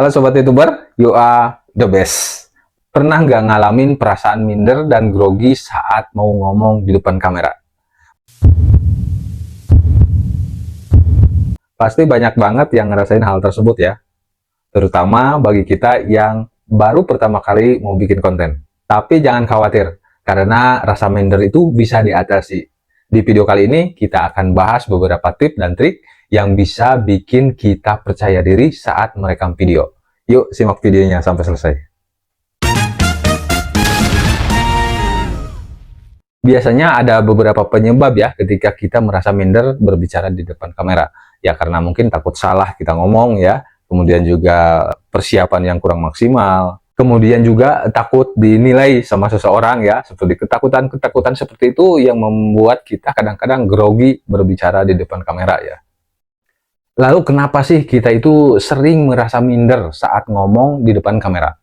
Halo Sobat YouTuber, you are the best. Pernah nggak ngalamin perasaan minder dan grogi saat mau ngomong di depan kamera? Pasti banyak banget yang ngerasain hal tersebut ya, terutama bagi kita yang baru pertama kali mau bikin konten. Tapi jangan khawatir, karena rasa minder itu bisa diatasi. Di video kali ini kita akan bahas beberapa tips dan trik yang bisa bikin kita percaya diri saat merekam video. Yuk simak videonya sampai selesai. Biasanya ada beberapa penyebab ya ketika kita merasa minder berbicara di depan kamera. Ya karena mungkin takut salah kita ngomong ya, kemudian juga persiapan yang kurang maksimal, kemudian juga takut dinilai sama seseorang ya, seperti ketakutan-ketakutan seperti itu yang membuat kita kadang-kadang grogi berbicara di depan kamera ya. Lalu kenapa sih kita itu sering merasa minder saat ngomong di depan kamera?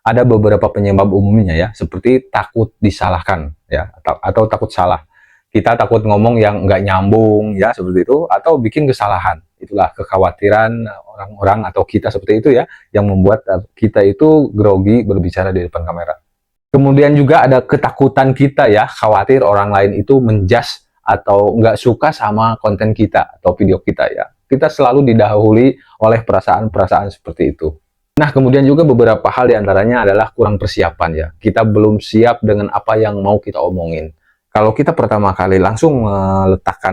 Ada beberapa penyebab umumnya ya, seperti takut disalahkan ya, atau takut salah. Kita takut ngomong yang nggak nyambung ya, seperti itu, atau bikin kesalahan. Itulah kekhawatiran orang-orang atau kita seperti itu ya, yang membuat kita itu grogi berbicara di depan kamera. Kemudian juga ada ketakutan kita ya, khawatir orang lain itu menjudge atau nggak suka sama konten kita atau video kita ya. Kita selalu didahului oleh perasaan-perasaan seperti itu. Nah, kemudian juga beberapa hal diantaranya adalah kurang persiapan ya. Kita belum siap dengan apa yang mau kita omongin. Kalau kita pertama kali langsung meletakkan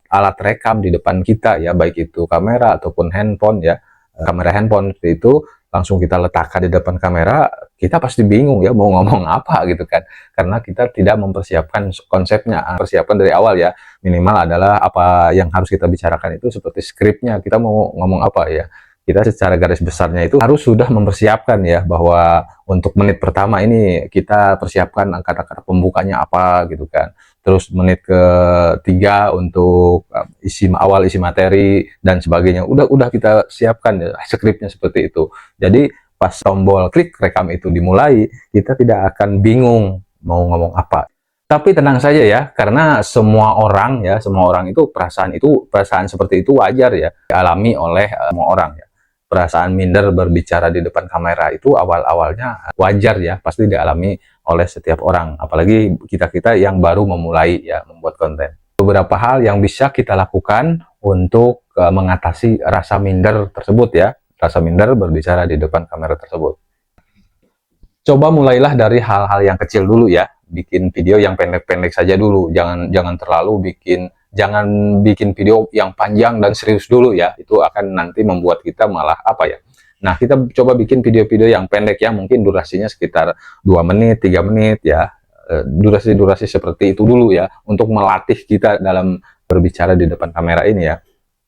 alat rekam di depan kita ya, baik itu kamera ataupun handphone ya, kamera handphone seperti itu, langsung kita letakkan di depan kamera, kita pasti bingung ya mau ngomong apa gitu kan. Karena kita tidak mempersiapkan konsepnya, persiapan dari awal ya. Minimal adalah apa yang harus kita bicarakan itu seperti skripnya, kita mau ngomong apa ya. Kita secara garis besarnya itu harus sudah mempersiapkan ya, bahwa untuk menit pertama ini kita persiapkan kata-kata pembukanya apa gitu kan. Terus menit ketiga untuk isi materi dan sebagainya. Udah kita siapkan ya, skripnya seperti itu. Jadi pas tombol klik rekam itu dimulai, kita tidak akan bingung mau ngomong apa. Tapi tenang saja ya, karena semua orang itu perasaan seperti itu wajar ya, dialami oleh semua orang ya. Perasaan minder berbicara di depan kamera itu awal-awalnya wajar ya, pasti dialami oleh setiap orang, apalagi kita-kita yang baru memulai ya membuat konten. Beberapa hal yang bisa kita lakukan untuk mengatasi rasa minder tersebut ya, rasa minder berbicara di depan kamera tersebut. Coba mulailah dari hal-hal yang kecil dulu ya, bikin video yang pendek-pendek saja dulu, jangan terlalu bikin video yang panjang dan serius dulu ya, itu akan nanti membuat kita malah apa ya. Nah, kita coba bikin video-video yang pendek ya, mungkin durasinya sekitar 2 menit, 3 menit ya, durasi-durasi seperti itu dulu ya, untuk melatih kita dalam berbicara di depan kamera ini ya.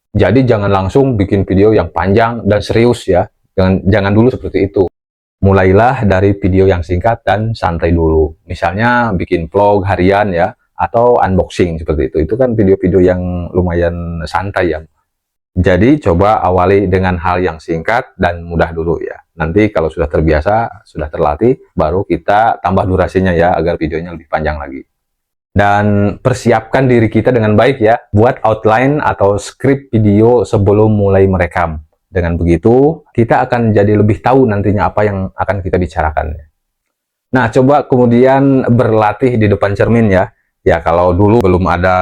Jadi jangan langsung bikin video yang panjang dan serius ya, jangan dulu seperti itu. Mulailah dari video yang singkat dan santai dulu. Misalnya bikin vlog harian ya, atau unboxing seperti itu. Itu kan video-video yang lumayan santai ya. Jadi coba awali dengan hal yang singkat dan mudah dulu ya. Nanti kalau sudah terbiasa, sudah terlatih, baru kita tambah durasinya ya, agar videonya lebih panjang lagi. Dan persiapkan diri kita dengan baik ya. Buat outline atau skrip video sebelum mulai merekam. Dengan begitu, kita akan jadi lebih tahu nantinya apa yang akan kita bicarakan. Nah, coba kemudian berlatih di depan cermin ya. Ya, kalau dulu belum ada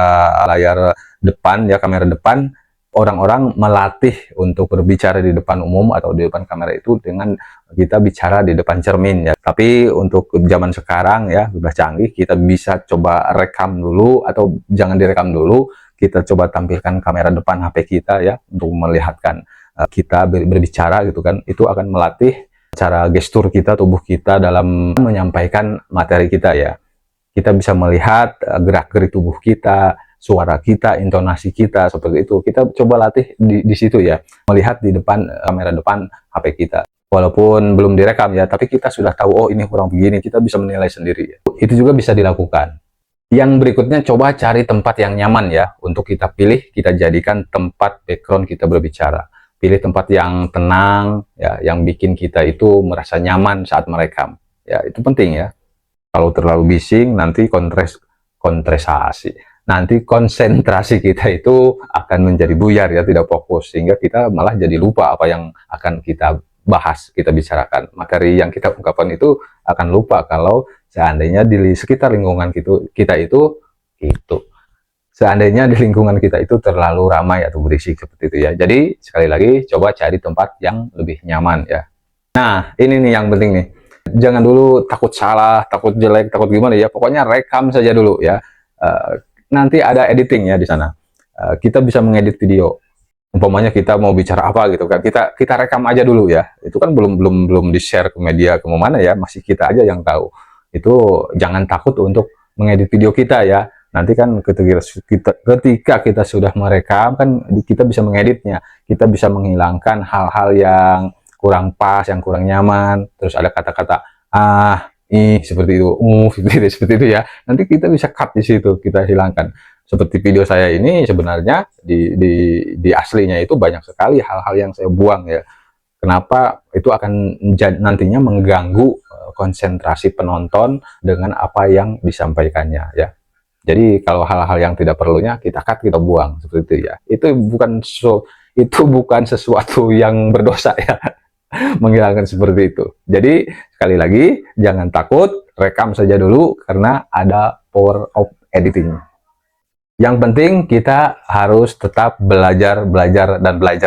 layar depan ya, kamera depan, orang-orang melatih untuk berbicara di depan umum atau di depan kamera itu dengan kita bicara di depan cermin ya. Tapi untuk zaman sekarang ya, sudah canggih, kita bisa coba rekam dulu atau jangan direkam dulu, kita coba tampilkan kamera depan HP kita ya, untuk melihatkan kita berbicara gitu kan. Itu akan melatih cara gestur kita, tubuh kita dalam menyampaikan materi kita ya. Kita bisa melihat gerak-gerik tubuh kita, suara kita, intonasi kita, seperti itu. Kita coba latih di situ ya, melihat di depan kamera depan HP kita. Walaupun belum direkam ya, tapi kita sudah tahu, oh ini kurang begini, kita bisa menilai sendiri ya. Itu juga bisa dilakukan. Yang berikutnya, coba cari tempat yang nyaman ya, untuk kita pilih, kita jadikan tempat background kita berbicara. Pilih tempat yang tenang ya, yang bikin kita itu merasa nyaman saat merekam ya, itu penting ya. Kalau terlalu bising nanti kontresasi, nanti konsentrasi kita itu akan menjadi buyar ya, tidak fokus, sehingga kita malah jadi lupa apa yang akan kita bahas, kita bicarakan. Materi yang kita ungkapkan itu akan lupa kalau seandainya di sekitar lingkungan kita itu seandainya di lingkungan kita itu terlalu ramai atau berisik seperti itu ya. Jadi sekali lagi coba cari tempat yang lebih nyaman ya. Nah, ini nih yang penting nih. Jangan dulu takut salah, takut jelek, takut gimana ya. Pokoknya rekam saja dulu ya. Nanti ada editing ya di sana. Kita bisa mengedit video. Umpamanya kita mau bicara apa gitu kan, kita rekam aja dulu ya. Itu kan belum di share ke media kemana ya, masih kita aja yang tahu. Itu jangan takut untuk mengedit video kita ya. Nanti kan ketika kita sudah merekam kan kita bisa mengeditnya, kita bisa menghilangkan hal-hal yang kurang pas, yang kurang nyaman, terus ada kata-kata seperti itu, seperti itu ya. Nanti kita bisa cut di situ, kita hilangkan. Seperti video saya ini sebenarnya di aslinya itu banyak sekali hal-hal yang saya buang ya. Kenapa? Itu akan nantinya mengganggu konsentrasi penonton dengan apa yang disampaikannya ya. Jadi kalau hal-hal yang tidak perlunya kita cut, kita buang seperti itu ya. Itu bukan sesuatu yang berdosa ya. Menghilangkan seperti itu. Jadi sekali lagi jangan takut, rekam saja dulu karena ada power of editing. Yang penting kita harus tetap belajar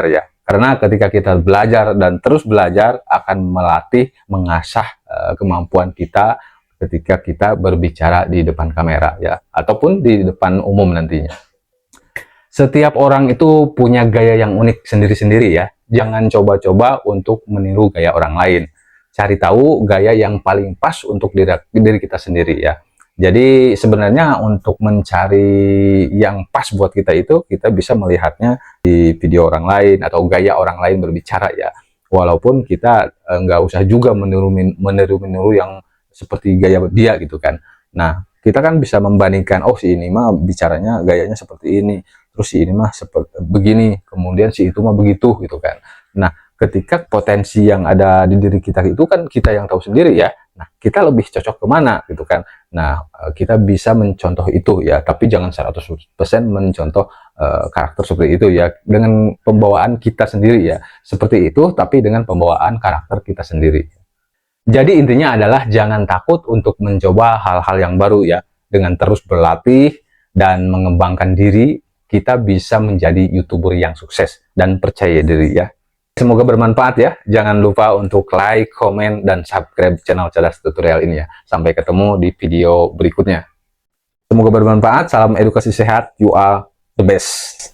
ya. Karena ketika kita belajar dan terus belajar akan melatih, mengasah kemampuan kita ketika kita berbicara di depan kamera ya, ataupun di depan umum nantinya. Setiap orang itu punya gaya yang unik sendiri-sendiri ya. Jangan coba-coba untuk meniru gaya orang lain. Cari tahu gaya yang paling pas untuk diri kita sendiri ya. Jadi sebenarnya untuk mencari yang pas buat kita itu, kita bisa melihatnya di video orang lain atau gaya orang lain berbicara ya. Walaupun kita nggak usah juga meniru yang seperti gaya dia gitu kan. Nah, kita kan bisa membandingkan, oh si ini mah bicaranya gayanya seperti ini, terus si ini mah seperti begini, kemudian si itu mah begitu gitu kan. Nah, ketika potensi yang ada di diri kita itu kan kita yang tahu sendiri ya. Nah, kita lebih cocok kemana gitu kan. Nah, kita bisa mencontoh itu ya, tapi jangan 100% mencontoh karakter seperti itu ya, dengan pembawaan kita sendiri ya. Seperti itu, tapi dengan pembawaan karakter kita sendiri. Jadi intinya adalah jangan takut untuk mencoba hal-hal yang baru ya. Dengan terus berlatih dan mengembangkan diri, kita bisa menjadi YouTuber yang sukses dan percaya diri ya. Semoga bermanfaat ya. Jangan lupa untuk like, komen, dan subscribe channel Cerdas Tutorial ini ya. Sampai ketemu di video berikutnya. Semoga bermanfaat. Salam edukasi sehat. You are the best.